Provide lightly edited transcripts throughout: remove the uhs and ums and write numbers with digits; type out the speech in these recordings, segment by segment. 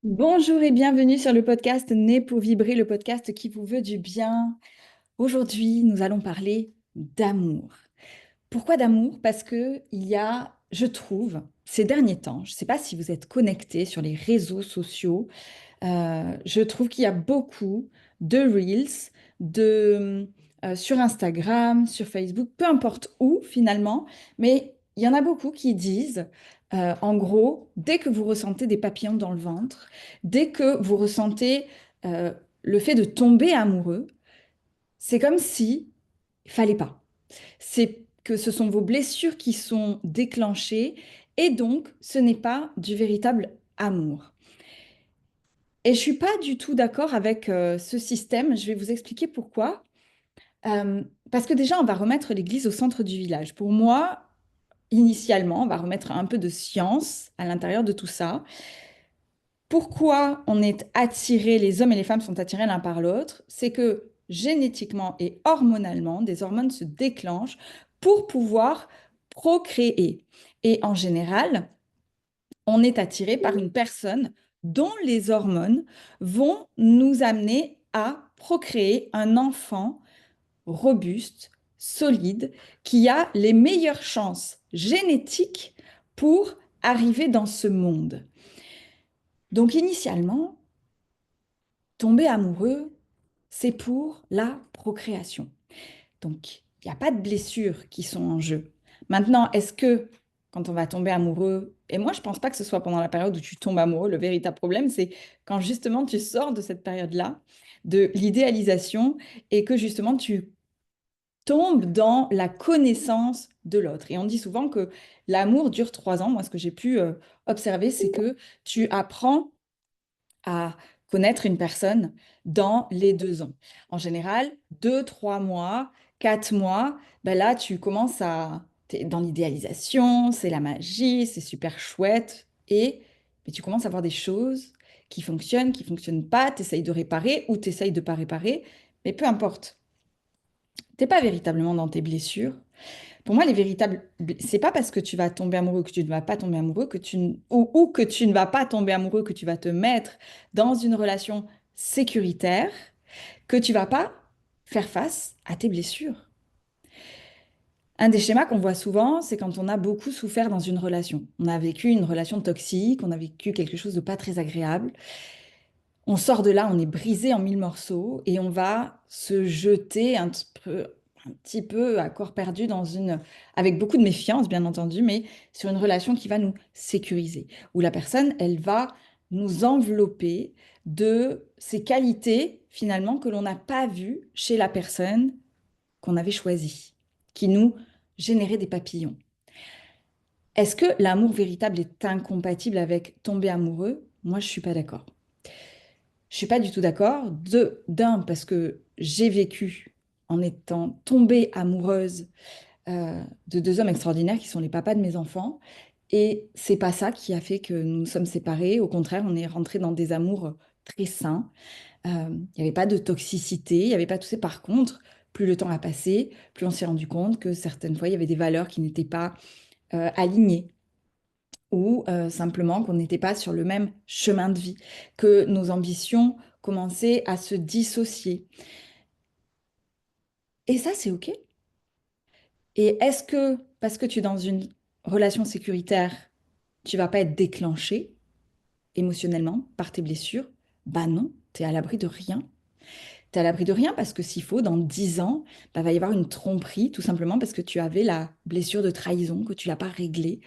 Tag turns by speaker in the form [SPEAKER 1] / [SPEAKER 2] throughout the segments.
[SPEAKER 1] Bonjour et bienvenue sur le podcast Né pour vibrer, le podcast qui vous veut du bien. Aujourd'hui, nous allons parler d'amour. Pourquoi d'amour? Parce que il y a, je trouve, ces derniers temps, je ne sais pas si vous êtes connectés sur les réseaux sociaux, je trouve qu'il y a beaucoup de reels, sur Instagram, sur Facebook, peu importe où finalement, mais il y en a beaucoup qui disent, en gros, dès que vous ressentez des papillons dans le ventre, dès que vous ressentez euh, le fait de tomber amoureux, c'est comme si il fallait pas. C'est que ce sont vos blessures qui sont déclenchées et donc ce n'est pas du véritable amour. Et je suis pas du tout d'accord avec ce système. Je vais vous expliquer pourquoi. Parce que déjà, on va remettre l'église au centre du village. Pour moi, initialement, on va remettre un peu de science à l'intérieur de tout ça. Pourquoi on est attirés, les hommes et les femmes sont attirés l'un par l'autre? C'est que génétiquement et hormonalement, des hormones se déclenchent pour pouvoir procréer. Et en général, on est attiré par une personne dont les hormones vont nous amener à procréer un enfant robuste, solide, qui a les meilleures chances génétiques pour arriver dans ce monde. Donc initialement, tomber amoureux, c'est pour la procréation. Donc il n'y a pas de blessures qui sont en jeu. Maintenant, est-ce que quand on va tomber amoureux, et moi je pense pas que ce soit pendant la période où tu tombes amoureux, le véritable problème, c'est quand justement tu sors de cette période-là, de l'idéalisation, et que justement tu tombes dans la connaissance de l'autre. Et on dit souvent que l'amour dure 3 ans. Moi, ce que j'ai pu observer, c'est que tu apprends à connaître une personne dans les 2 ans. En général, 2, 3 mois, 4 mois, ben là, tu commences à... T'es dans l'idéalisation, c'est la magie, c'est super chouette. Et mais tu commences à voir des choses qui fonctionnent pas, tu essayes de réparer ou tu essayes de pas réparer, mais peu importe. T'es pas véritablement dans tes blessures. Pour moi, les véritables, c'est pas parce que tu vas tomber amoureux que tu ne vas pas tomber amoureux que ou que tu ne vas pas tomber amoureux que tu vas te mettre dans une relation sécuritaire que tu vas pas faire face à tes blessures. Un des schémas qu'on voit souvent, c'est quand on a beaucoup souffert dans une relation. On a vécu une relation toxique, on a vécu quelque chose de pas très agréable. On sort de là, on est brisé en mille morceaux et on va se jeter un petit peu à corps perdu avec beaucoup de méfiance, bien entendu, mais sur une relation qui va nous sécuriser, où la personne, elle va nous envelopper de ces qualités, finalement, que l'on n'a pas vues chez la personne qu'on avait choisie, qui nous générait des papillons. Est-ce que l'amour véritable est incompatible avec tomber amoureux? Moi, je suis pas d'accord. Je suis pas du tout d'accord. D'un, parce que j'ai vécu en étant tombée amoureuse de 2 hommes extraordinaires qui sont les papas de mes enfants. Et c'est pas ça qui a fait que nous nous sommes séparés. Au contraire, on est rentrés dans des amours très sains. Il n'y avait pas de toxicité, il n'y avait pas tout ça. Par contre, plus le temps a passé, plus on s'est rendu compte que certaines fois, il y avait des valeurs qui n'étaient pas alignées ou simplement qu'on n'était pas sur le même chemin de vie, que nos ambitions commençaient à se dissocier. Et ça, c'est OK. Et est-ce que parce que tu es dans une relation sécuritaire, tu vas pas être déclenché émotionnellement par tes blessures? Bah non, tu es à l'abri de rien. Tu es à l'abri de rien parce que s'il faut, dans 10 ans, bah, va y avoir une tromperie, tout simplement parce que tu avais la blessure de trahison, que tu l'as pas réglée.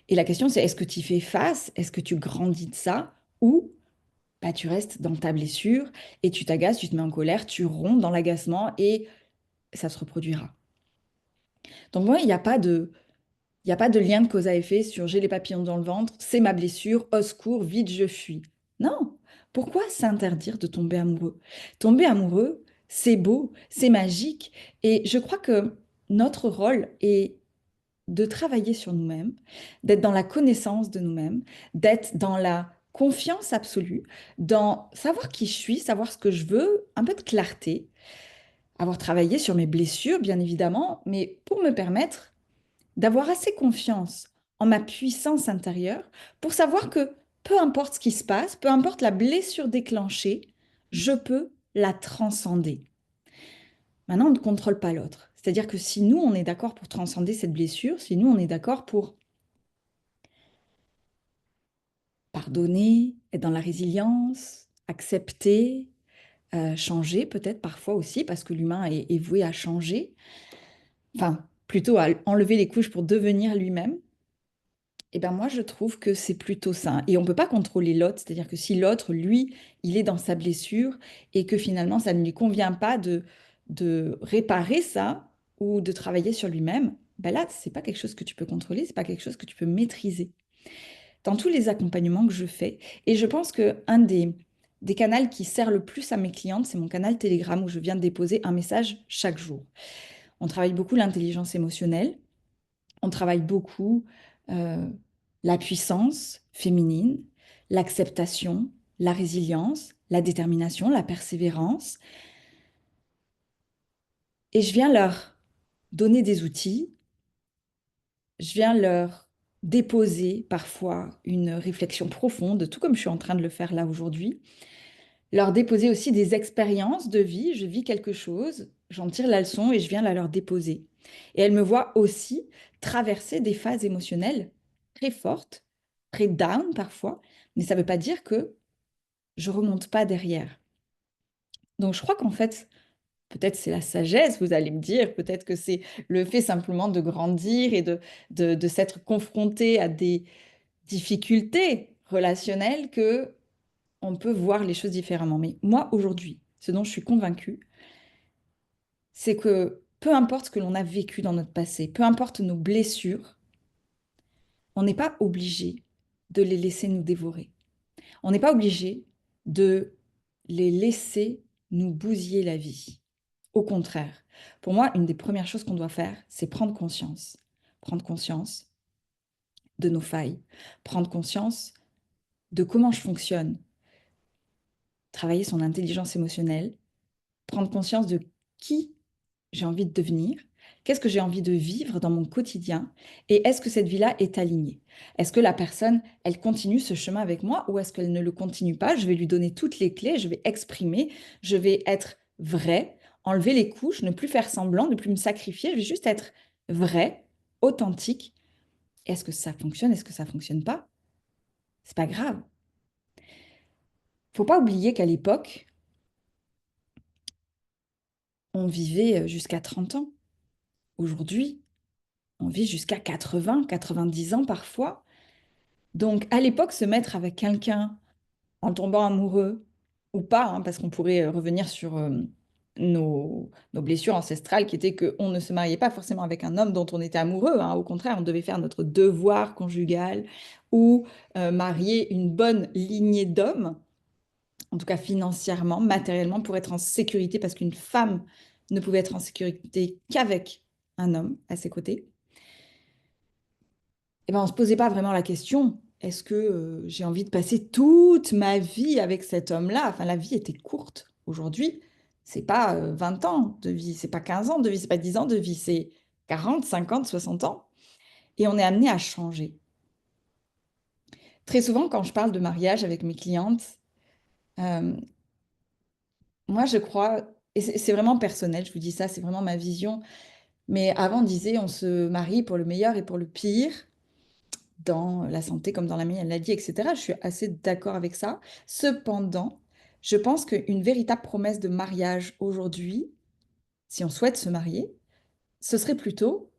[SPEAKER 1] Et la question, c'est est-ce que tu y fais face? Est-ce que tu grandis de ça? Ou bah, tu restes dans ta blessure et tu t'agaces, tu te mets en colère, tu ronds dans l'agacement et ça se reproduira. Donc moi, il n'y a pas de lien de cause à effet sur j'ai les papillons dans le ventre, c'est ma blessure, au secours, vite, je fuis. Non. Pourquoi s'interdire de tomber amoureux? Tomber amoureux, c'est beau, c'est magique. Et je crois que notre rôle est de travailler sur nous-mêmes, d'être dans la connaissance de nous-mêmes, d'être dans la confiance absolue, dans savoir qui je suis, savoir ce que je veux, un peu de clarté, avoir travaillé sur mes blessures, bien évidemment, mais pour me permettre d'avoir assez confiance en ma puissance intérieure pour savoir que peu importe ce qui se passe, peu importe la blessure déclenchée, je peux la transcender. Maintenant, on ne contrôle pas l'autre. C'est-à-dire que si nous, on est d'accord pour transcender cette blessure, si nous, on est d'accord pour pardonner, être dans la résilience, accepter, changer peut-être parfois aussi, parce que l'humain est voué à changer, enfin, plutôt à enlever les couches pour devenir lui-même, et ben moi, je trouve que c'est plutôt sain. Et on ne peut pas contrôler l'autre, c'est-à-dire que si l'autre, lui, il est dans sa blessure et que finalement, ça ne lui convient pas de réparer ça ou de travailler sur lui-même, ben là, c'est pas quelque chose que tu peux contrôler, c'est pas quelque chose que tu peux maîtriser. Dans tous les accompagnements que je fais, et je pense que un des canaux qui sert le plus à mes clientes, c'est mon canal Telegram où je viens de déposer un message chaque jour. On travaille beaucoup l'intelligence émotionnelle, on travaille beaucoup euh, la puissance féminine, l'acceptation, la résilience, la détermination, la persévérance. Et je viens leur donner des outils, je viens leur déposer parfois une réflexion profonde, tout comme je suis en train de le faire là aujourd'hui, leur déposer aussi des expériences de vie. Je vis quelque chose, j'en tire la leçon et je viens la leur déposer. Et elles me voient aussi traverser des phases émotionnelles très fortes, très down parfois, mais ça ne veut pas dire que je remonte pas derrière. Donc je crois qu'en fait, peut-être c'est la sagesse, vous allez me dire, peut-être que c'est le fait simplement de grandir et de s'être confronté à des difficultés relationnelles que on peut voir les choses différemment. Mais moi, aujourd'hui, ce dont je suis convaincue, c'est que peu importe ce que l'on a vécu dans notre passé, peu importe nos blessures, on n'est pas obligé de les laisser nous dévorer. On n'est pas obligé de les laisser nous bousiller la vie. Au contraire, pour moi, une des premières choses qu'on doit faire, c'est prendre conscience. Prendre conscience de nos failles, prendre conscience de comment je fonctionne, travailler son intelligence émotionnelle, prendre conscience de qui j'ai envie de devenir, qu'est-ce que j'ai envie de vivre dans mon quotidien et est-ce que cette vie-là est alignée? Est-ce que la personne, elle continue ce chemin avec moi ou est-ce qu'elle ne le continue pas? Je vais lui donner toutes les clés, je vais exprimer, je vais être vrai, enlever les couches, ne plus faire semblant, ne plus me sacrifier, je vais juste être vrai, authentique. Est-ce que ça fonctionne? Est-ce que ça fonctionne pas? C'est pas grave. Faut pas oublier qu'à l'époque, on vivait jusqu'à 30 ans. Aujourd'hui, on vit jusqu'à 80, 90 ans parfois. Donc, à l'époque, se mettre avec quelqu'un en tombant amoureux ou pas, hein, parce qu'on pourrait revenir sur nos blessures ancestrales qui étaient qu'on ne se mariait pas forcément avec un homme dont on était amoureux, hein. Au contraire, on devait faire notre devoir conjugal ou marier une bonne lignée d'hommes, en tout cas financièrement, matériellement, pour être en sécurité, parce qu'une femme ne pouvait être en sécurité qu'avec un homme à ses côtés. Eh ben, on ne se posait pas vraiment la question, est-ce que j'ai envie de passer toute ma vie avec cet homme-là? Enfin, la vie était courte. Aujourd'hui, c'est pas 20 ans de vie, c'est pas 15 ans de vie, c'est pas 10 ans de vie, c'est 40, 50, 60 ans. Et on est amené à changer. Très souvent, quand je parle de mariage avec mes clientes, euh, moi, je crois, et c'est vraiment personnel, je vous dis ça, c'est vraiment ma vision, mais avant, on disait, on se marie pour le meilleur et pour le pire. Dans la santé comme dans la maladie, etc. Je suis assez d'accord avec ça. Cependant, je pense qu'une véritable promesse de mariage aujourd'hui, si on souhaite se marier, ce serait plutôt,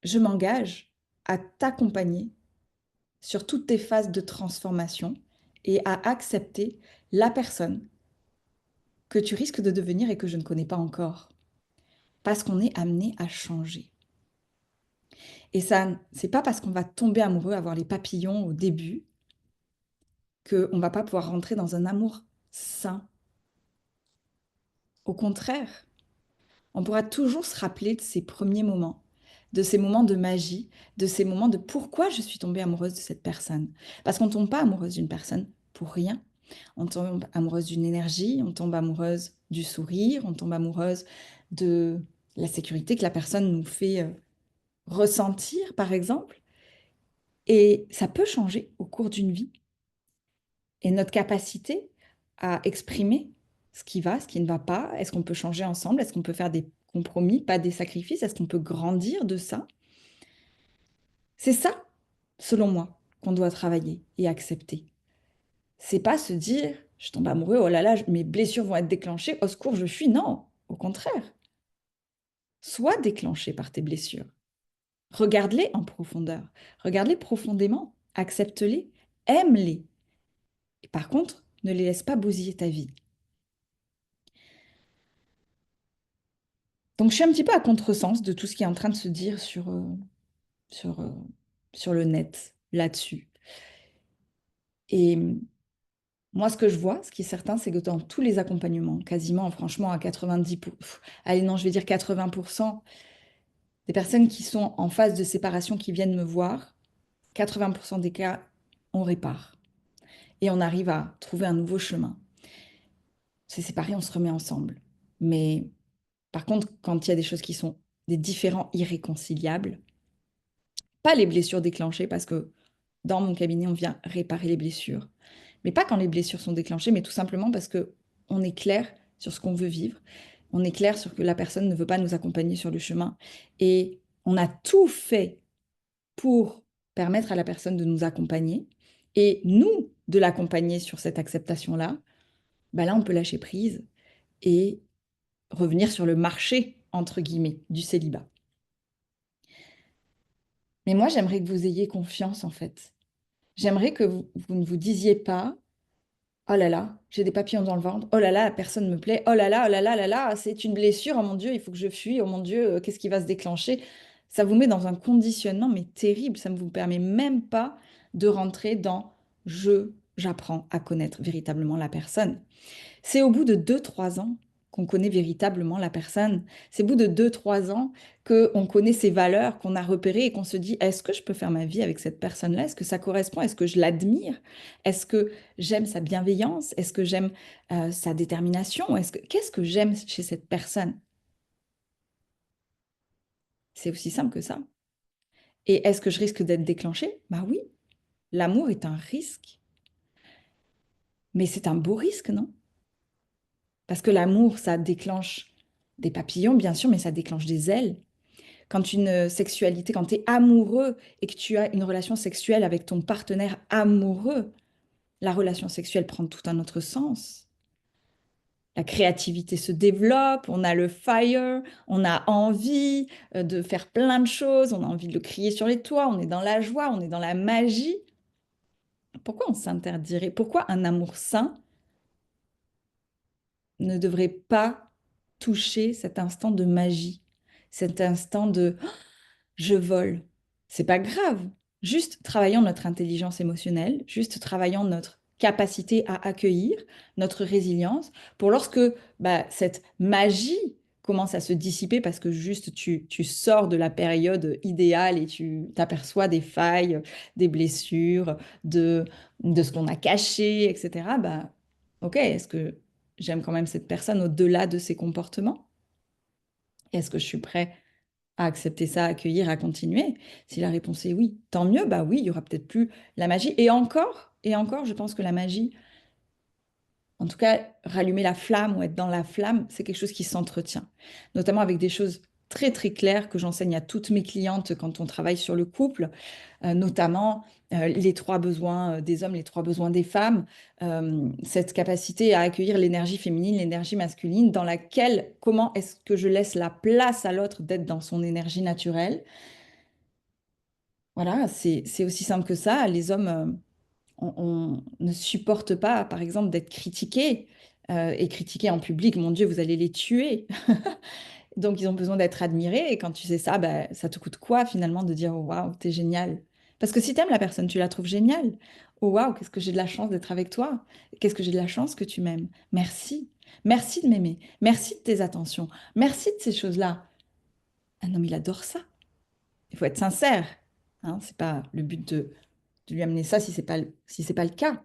[SPEAKER 1] je m'engage à t'accompagner sur toutes tes phases de transformation et à accepter la personne que tu risques de devenir et que je ne connais pas encore. Parce qu'on est amené à changer. Et ça, c'est pas parce qu'on va tomber amoureux, avoir les papillons au début, qu'on ne va pas pouvoir rentrer dans un amour sain. Au contraire, on pourra toujours se rappeler de ces premiers moments, de ces moments de magie, de ces moments de pourquoi je suis tombée amoureuse de cette personne. Parce qu'on ne tombe pas amoureuse d'une personne pour rien. On tombe amoureuse d'une énergie, on tombe amoureuse du sourire, on tombe amoureuse de la sécurité que la personne nous fait ressentir, par exemple. Et ça peut changer au cours d'une vie. Et notre capacité à exprimer ce qui va, ce qui ne va pas, est-ce qu'on peut changer ensemble, est-ce qu'on peut faire des compromis, pas des sacrifices, est-ce qu'on peut grandir de ça? C'est ça, selon moi, qu'on doit travailler et accepter. C'est pas se dire, je tombe amoureux, oh là là, mes blessures vont être déclenchées, au secours, je fuis. Non, au contraire. Sois déclenché par tes blessures. Regarde-les en profondeur. Regarde-les profondément. Accepte-les. Aime-les. Et par contre, ne les laisse pas bousiller ta vie. Donc, je suis un petit peu à contresens de tout ce qui est en train de se dire sur, euh, sur le net, là-dessus. Et moi, ce que je vois, ce qui est certain, c'est que dans tous les accompagnements, quasiment, franchement, à 90%, allez, non, je vais dire 80% des personnes qui sont en phase de séparation qui viennent me voir, 80% des cas, on répare. Et on arrive à trouver un nouveau chemin. C'est séparé, on se remet ensemble. Mais par contre, quand il y a des choses qui sont des différends irréconciliables, pas les blessures déclenchées, parce que dans mon cabinet, on vient réparer les blessures. Mais pas quand les blessures sont déclenchées, mais tout simplement parce que on est clair sur ce qu'on veut vivre. On est clair sur que la personne ne veut pas nous accompagner sur le chemin. Et on a tout fait pour permettre à la personne de nous accompagner et nous de l'accompagner sur cette acceptation-là. Bah là, on peut lâcher prise et revenir sur le marché, entre guillemets, du célibat. Mais moi, j'aimerais que vous ayez confiance, en fait. J'aimerais que vous ne vous disiez pas, oh là là, j'ai des papillons dans le ventre, oh là là, la personne me plaît, oh là là, oh là là, là là, c'est une blessure, oh mon Dieu, il faut que je fuis, oh mon Dieu, qu'est-ce qui va se déclencher? Ça vous met dans un conditionnement, mais terrible, ça ne vous permet même pas de rentrer dans j'apprends à connaître véritablement la personne. C'est au bout de 2 3 ans qu'on connaît véritablement la personne. C'est au bout de 2 3 ans qu'on connaît ses valeurs, qu'on a repérées et qu'on se dit, est-ce que je peux faire ma vie avec cette personne-là? Est-ce que ça correspond? Est-ce que je l'admire? Est-ce que j'aime sa bienveillance? Est-ce que j'aime sa détermination? Qu'est-ce que j'aime chez cette personne? C'est aussi simple que ça. Et est-ce que je risque d'être déclenchée? Bah oui, l'amour est un risque. Mais c'est un beau risque, non? Parce que l'amour, ça déclenche des papillons, bien sûr, mais ça déclenche des ailes. Quand une sexualité, quand tu es amoureux et que tu as une relation sexuelle avec ton partenaire amoureux, la relation sexuelle prend tout un autre sens. La créativité se développe, on a le fire, on a envie de faire plein de choses, on a envie de le crier sur les toits, on est dans la joie, on est dans la magie. Pourquoi on s'interdirait? Pourquoi un amour sain ne devrait pas toucher cet instant de magie, cet instant de je vole. C'est pas grave. Juste travaillons notre intelligence émotionnelle, juste travaillons notre capacité à accueillir, notre résilience, pour lorsque cette magie commence à se dissiper parce que juste tu sors de la période idéale et tu t'aperçois des failles, des blessures, de ce qu'on a caché, etc. Ok, est-ce que j'aime quand même cette personne au-delà de ses comportements? Est-ce que je suis prêt à accepter ça, à accueillir, à continuer? Si la réponse est oui, tant mieux, bah oui, il y aura peut-être plus la magie. Et encore, je pense que la magie, en tout cas, rallumer la flamme ou être dans la flamme, c'est quelque chose qui s'entretient, notamment avec des choses très très claires que j'enseigne à toutes mes clientes quand on travaille sur le couple, notamment les 3 besoins des hommes, les 3 besoins des femmes, cette capacité à accueillir l'énergie féminine, l'énergie masculine, dans laquelle, comment est-ce que je laisse la place à l'autre d'être dans son énergie naturelle. Voilà, c'est aussi simple que ça. Les hommes, on ne supporte pas, par exemple, d'être critiqués et critiqués en public. Mon Dieu, vous allez les tuer. Donc, ils ont besoin d'être admirés. Et quand tu sais ça, ça te coûte quoi finalement de dire, oh, waouh, t'es génial. Parce que si t'aimes la personne, tu la trouves géniale. Oh, waouh, qu'est-ce que j'ai de la chance d'être avec toi. Qu'est-ce que j'ai de la chance que tu m'aimes. Merci. Merci de m'aimer. Merci de tes attentions. Merci de ces choses-là. Un homme, il adore ça. Il faut être sincère. Hein, c'est pas le but de lui amener ça si c'est pas le cas.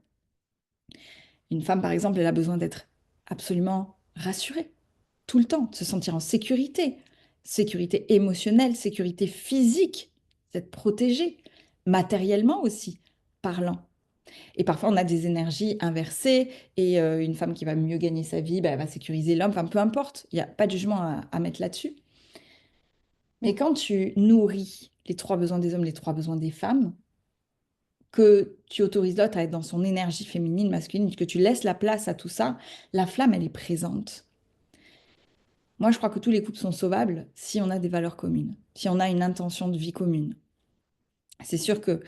[SPEAKER 1] Une femme, par exemple, elle a besoin d'être absolument rassurée tout le temps, de se sentir en sécurité, sécurité émotionnelle, sécurité physique, d'être protégée. matériellement aussi parlant. Et parfois, on a des énergies inversées et une femme qui va mieux gagner sa vie, bah, elle va sécuriser l'homme, enfin peu importe, il n'y a pas de jugement à mettre là-dessus. Mais quand tu nourris les trois besoins des hommes, les trois besoins des femmes, que tu autorises l'autre à être dans son énergie féminine, masculine, que tu laisses la place à tout ça, la flamme, elle est présente. Moi, je crois que tous les couples sont sauvables si on a des valeurs communes, si on a une intention de vie commune. C'est sûr que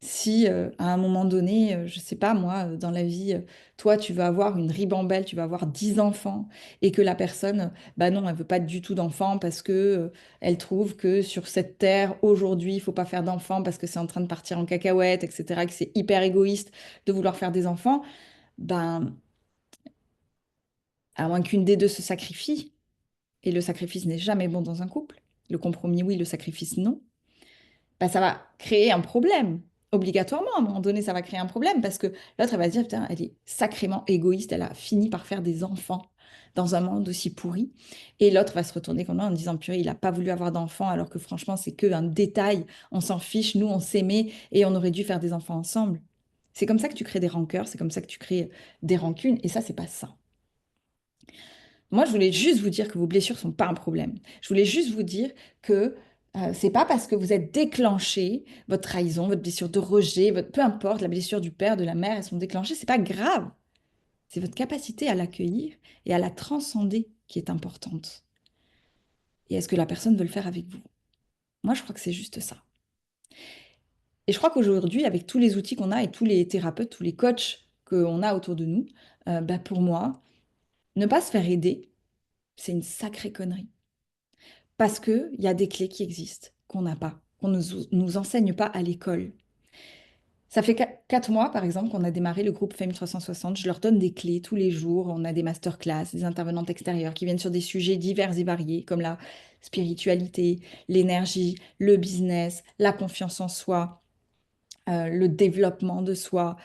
[SPEAKER 1] si à un moment donné, je sais pas moi, dans la vie, toi tu veux avoir une ribambelle, tu vas avoir 10 enfants et que la personne, bah non, elle veut pas du tout d'enfants parce que elle trouve que sur cette terre aujourd'hui, il faut pas faire d'enfants parce que c'est en train de partir en cacahuète, etc., que c'est hyper égoïste de vouloir faire des enfants, ben à moins qu'une des deux se sacrifie, et le sacrifice n'est jamais bon dans un couple, le compromis oui, le sacrifice non, bah, ça va créer un problème. Obligatoirement, à un moment donné, ça va créer un problème parce que l'autre, elle va se dire, putain, elle est sacrément égoïste, elle a fini par faire des enfants dans un monde aussi pourri. Et l'autre va se retourner contre moi en disant, purée, il n'a pas voulu avoir d'enfants alors que franchement, c'est qu'un détail, on s'en fiche, nous, on s'aimait et on aurait dû faire des enfants ensemble. C'est comme ça que tu crées des rancœurs, c'est comme ça que tu crées des rancunes et ça, c'est pas ça. Moi, je voulais juste vous dire que vos blessures sont pas un problème. Je voulais juste vous dire que c'est pas parce que vous êtes déclenché, votre trahison, votre blessure de rejet, peu importe, la blessure du père, de la mère, elles sont déclenchées, c'est pas grave. C'est votre capacité à l'accueillir et à la transcender qui est importante. Et est-ce que la personne veut le faire avec vous? Moi, je crois que c'est juste ça. Et je crois qu'aujourd'hui, avec tous les outils qu'on a et tous les thérapeutes, tous les coachs qu'on a autour de nous, bah, pour moi, ne pas se faire aider, c'est une sacrée connerie. Parce qu'il y a des clés qui existent, qu'on n'a pas, qu'on ne nous enseigne pas à l'école. Ça fait 4 mois, par exemple, qu'on a démarré le groupe Femme 360. Je leur donne des clés tous les jours. On a des masterclass, des intervenantes extérieures qui viennent sur des sujets divers et variés, comme la spiritualité, l'énergie, le business, la confiance en soi, le développement de soi,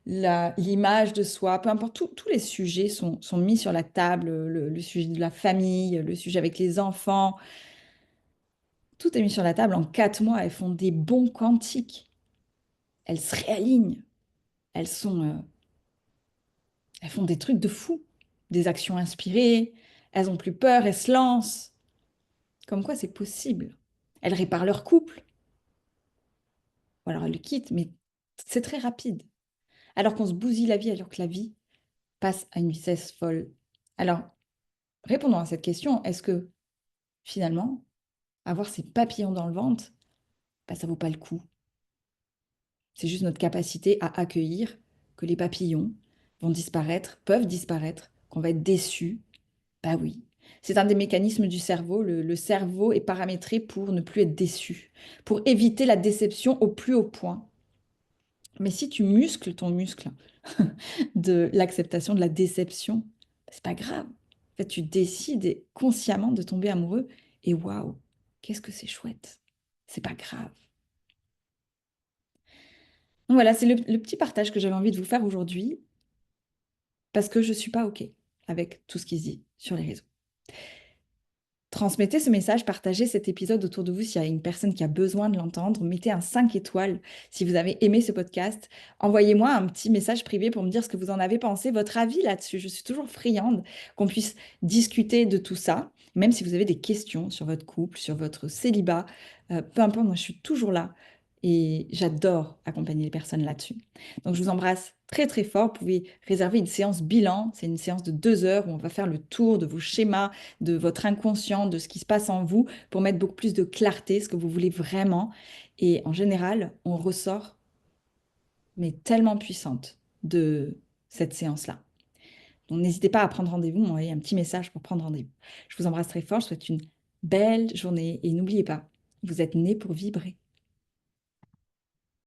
[SPEAKER 1] l'image de soi, peu importe, tous les sujets sont mis sur la table, le sujet de la famille, le sujet avec les enfants, tout est mis sur la table. En 4 mois, elles font des bons quantiques. Elles se réalignent. Elles sont, elles font des trucs de fou. Des actions inspirées. Elles ont plus peur. Elles se lancent. Comme quoi, c'est possible. Elles réparent leur couple. Ou alors elles le quittent, mais c'est très rapide. Alors qu'on se bousille la vie, alors que la vie passe à une vitesse folle. Alors, répondons à cette question. Est-ce que, finalement, avoir ces papillons dans le ventre, bah, ça vaut pas le coup? C'est juste notre capacité à accueillir que les papillons vont disparaître, peuvent disparaître, qu'on va être déçu. Bah oui. C'est un des mécanismes du cerveau. Le cerveau est paramétré pour ne plus être déçu, pour éviter la déception au plus haut point. Mais si tu muscles ton muscle de l'acceptation de la déception, bah, c'est pas grave. En fait, tu décides consciemment de tomber amoureux et waouh, qu'est-ce que c'est chouette. C'est pas grave. Donc voilà, c'est le petit partage que j'avais envie de vous faire aujourd'hui parce que je ne suis pas OK avec tout ce qui se dit sur les réseaux. Transmettez ce message, partagez cet épisode autour de vous s'il y a une personne qui a besoin de l'entendre. Mettez un 5 étoiles si vous avez aimé ce podcast. Envoyez-moi un petit message privé pour me dire ce que vous en avez pensé, votre avis là-dessus. Je suis toujours friande qu'on puisse discuter de tout ça, même si vous avez des questions sur votre couple, sur votre célibat. Peu importe, moi je suis toujours là et j'adore accompagner les personnes là-dessus. Donc je vous embrasse très très fort. Vous pouvez réserver une séance bilan. C'est une séance de 2 heures où on va faire le tour de vos schémas, de votre inconscient, de ce qui se passe en vous pour mettre beaucoup plus de clarté, ce que vous voulez vraiment. Et en général, on ressort, mais tellement puissante de cette séance-là. Donc n'hésitez pas à prendre rendez-vous, m'envoyer un petit message pour prendre rendez-vous. Je vous embrasse très fort, je vous souhaite une belle journée et n'oubliez pas, vous êtes né pour vibrer.